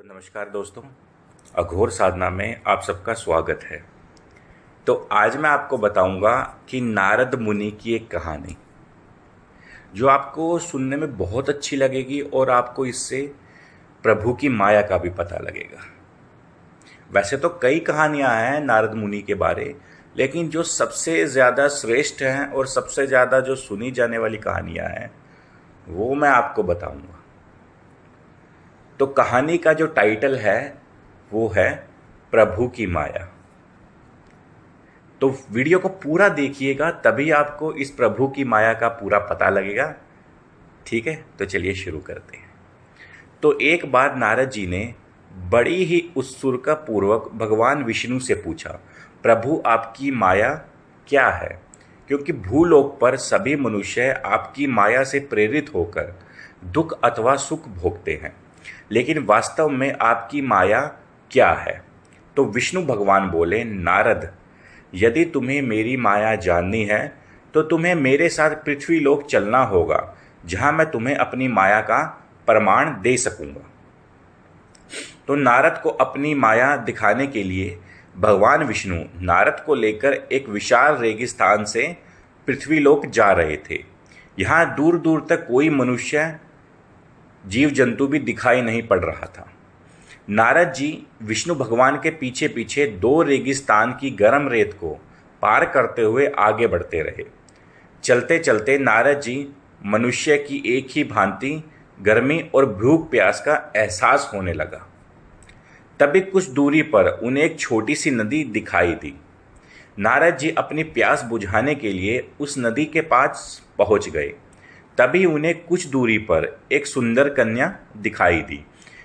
तो नमस्कार दोस्तों, अघोर साधना में आप सबका स्वागत है। तो आज मैं आपको बताऊंगा कि नारद मुनि की एक कहानी जो आपको सुनने में बहुत अच्छी लगेगी और आपको इससे प्रभु की माया का भी पता लगेगा। वैसे तो कई कहानियां हैं नारद मुनि के बारे, लेकिन जो सबसे ज़्यादा श्रेष्ठ हैं और सबसे ज़्यादा जो सुनी जाने वाली कहानियां हैं वो मैं आपको बताऊंगा। तो कहानी का जो टाइटल है वो है प्रभु की माया। तो वीडियो को पूरा देखिएगा, तभी आपको इस प्रभु की माया का पूरा पता लगेगा। ठीक है, तो चलिए शुरू करते हैं। तो एक बार नारद जी ने बड़ी ही उत्सुकता पूर्वक भगवान विष्णु से पूछा, प्रभु आपकी माया क्या है? क्योंकि भूलोक पर सभी मनुष्य आपकी माया से प्रेरित होकर दुख अथवा सुख भोगते हैं, लेकिन वास्तव में आपकी माया क्या है? तो विष्णु भगवान बोले, नारद, यदि तुम्हें मेरी माया जाननी है तो तुम्हें मेरे साथ पृथ्वी लोक चलना होगा, जहां मैं तुम्हें अपनी माया का प्रमाण दे सकूंगा। तो नारद को अपनी माया दिखाने के लिए भगवान विष्णु नारद को लेकर एक विशाल रेगिस्तान से पृथ्वी लोक जा रहे थे। यहाँ दूर दूर तक कोई मनुष्य जीव जंतु भी दिखाई नहीं पड़ रहा था। नारद जी विष्णु भगवान के पीछे पीछे दो रेगिस्तान की गर्म रेत को पार करते हुए आगे बढ़ते रहे। चलते चलते नारद जी मनुष्य की एक ही भांति गर्मी और भूख प्यास का एहसास होने लगा। तभी कुछ दूरी पर उन्हें एक छोटी सी नदी दिखाई दी। नारद जी अपनी प्यास बुझाने के लिए उस नदी के पास पहुंच गए। तभी उन्हें कुछ दूरी पर एक सुंदर कन्या दिखाई दी,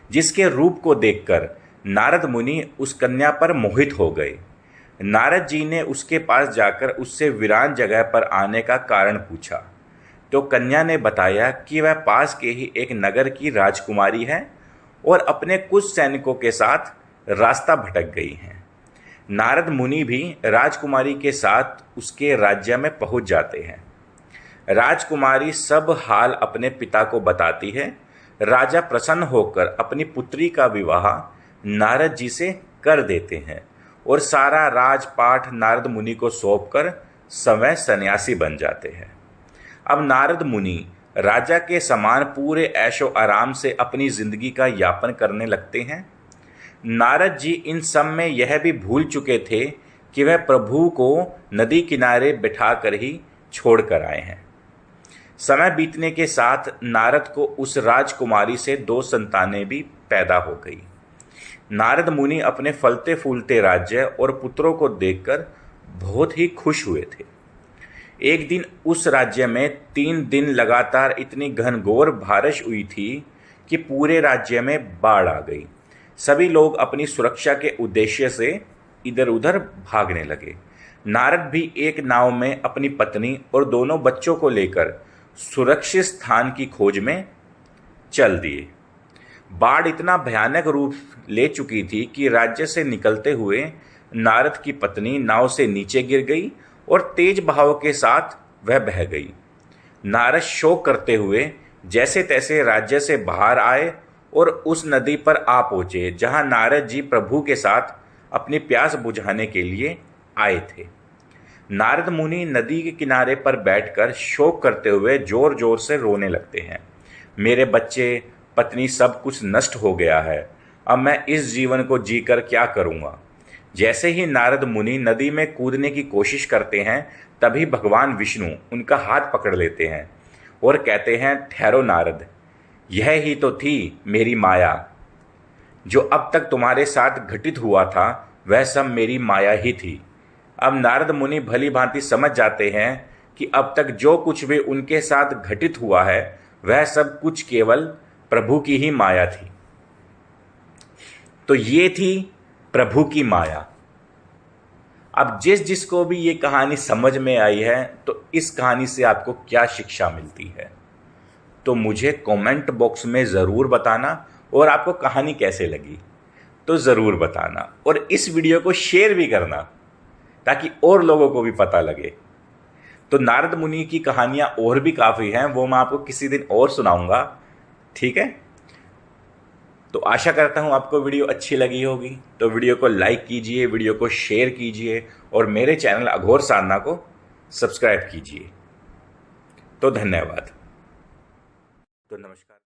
जिसके रूप को देखकर नारद मुनि उस कन्या पर मोहित हो गए। नारद जी ने उसके पास जाकर उससे वीरान जगह पर आने का कारण पूछा। तो कन्या ने बताया कि वह पास के ही एक नगर की राजकुमारी है और अपने कुछ सैनिकों के साथ रास्ता भटक गई हैं। नारद मुनि भी राजकुमारी के साथ उसके राज्य में पहुंच जाते हैं। राजकुमारी सब हाल अपने पिता को बताती है। राजा प्रसन्न होकर अपनी पुत्री का विवाह नारद जी से कर देते हैं और सारा राजपाट नारद मुनि को सौंपकर स्वयं सन्यासी बन जाते हैं। अब नारद मुनि राजा के समान पूरे ऐशो आराम से अपनी जिंदगी का यापन करने लगते हैं। नारद जी इन सब में यह भी भूल चुके थे कि वह प्रभु को नदी किनारे बिठाकर ही छोड़ कर आए हैं। समय बीतने के साथ नारद को उस राजकुमारी से दो संतानें भी पैदा हो गई। नारद मुनि अपने फलते फूलते राज्य और पुत्रों को देखकर बहुत ही खुश हुए थे। एक दिन उस राज्य में 3 दिन लगातार इतनी घनघोर बारिश हुई थी कि पूरे राज्य में बाढ़ आ गई। सभी लोग अपनी सुरक्षा के उद्देश्य से इधर उधर भागने लगे। नारद भी एक नाव में अपनी पत्नी और दोनों बच्चों को लेकर सुरक्षित स्थान की खोज में चल दिए। बाढ़ इतना भयानक रूप ले चुकी थी कि राज्य से निकलते हुए नारद की पत्नी नाव से नीचे गिर गई और तेज बहाव के साथ वह बह गई। नारद शोक करते हुए जैसे तैसे राज्य से बाहर आए और उस नदी पर आ पहुंचे जहां नारद जी प्रभु के साथ अपनी प्यास बुझाने के लिए आए थे। नारद मुनि नदी के किनारे पर बैठकर शोक करते हुए जोर जोर से रोने लगते हैं। मेरे बच्चे, पत्नी, सब कुछ नष्ट हो गया है। अब मैं इस जीवन को जीकर क्या करूँगा? जैसे ही नारद मुनि नदी में कूदने की कोशिश करते हैं, तभी भगवान विष्णु उनका हाथ पकड़ लेते हैं और कहते हैं, ठहरो नारद, यह ही तो थी मेरी माया। जो अब तक तुम्हारे साथ घटित हुआ था वह सब मेरी माया ही थी। अब नारद मुनि भली भांति समझ जाते हैं कि अब तक जो कुछ भी उनके साथ घटित हुआ है वह सब कुछ केवल प्रभु की ही माया थी। तो ये थी प्रभु की माया। अब जिसको भी ये कहानी समझ में आई है, तो इस कहानी से आपको क्या शिक्षा मिलती है, तो मुझे कमेंट बॉक्स में ज़रूर बताना। और आपको कहानी कैसे लगी तो ज़रूर बताना, और इस वीडियो को शेयर भी करना ताकि और लोगों को भी पता लगे। तो नारद मुनि की कहानियाँ और भी काफ़ी हैं, वो मैं आपको किसी दिन और सुनाऊंगा। ठीक है। तो आशा करता हूँ आपको वीडियो अच्छी लगी होगी, तो वीडियो को लाइक कीजिए, वीडियो को शेयर कीजिए और मेरे चैनल अघोर साधना को सब्सक्राइब कीजिए। तो धन्यवाद। तो नमस्कार।